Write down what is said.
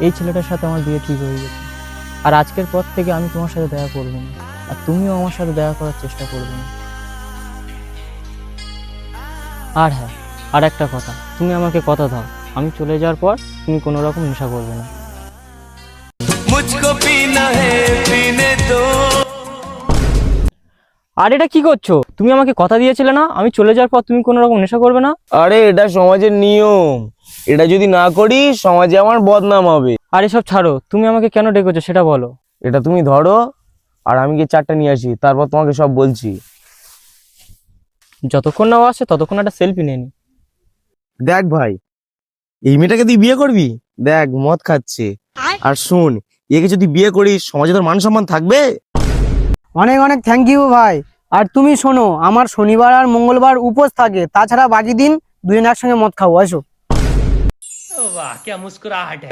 এই ছেলেটার সাথে আমার বিয়ে ঠিক হয়ে গেছে। আর আজকের পর থেকে আমি তোমার সাথে দেখা করবো না, আর তুমিও আমার সাথে দেখা করার চেষ্টা করবে না। আর হ্যাঁ, আর একটা কথা, তুমি আমাকে কথা দাও, আমি চলে যাওয়ার পর তুমি কোনো রকম নেশা করবে না। আর এটা কি করছো? তুমি আমাকে কথা দিয়েছিলে না আমি চলে যাওয়ার পর তুমি কোনো রকম নেশা করবে না? আরে এটা সমাজের নিয়ম, এটা যদি না করি সমাজে আমার বদনাম হবে। আর এসব ছাড়ো, তুমি আমাকে কেন ডেকেছো সেটা বলো। এটা তুমি ধরো, আর আমি গিয়ে চারটা নিয়ে আসি, তারপর তোমাকে সব বলছি। যতক্ষণ না ও আসে ততক্ষণ একটা সেলফি নিয়ে নি। দেখ ভাই, এই মেয়েটাকে তুই বিয়ে করবি? দেখ মদ খাচ্ছে। আর শোন, একে যদি বিয়ে করিস সমাজে তোর মান সম্মান থাকবে? অনেক অনেক থ্যাংক ইউ ভাই। আর তুমি শোনো, আমার শনিবার আর মঙ্গলবার উপোস থাকে, তাছাড়া বাকি দিন দুজন একসঙ্গে মদ খাবো, আসো। वाह क्या मुस्कुराहट है।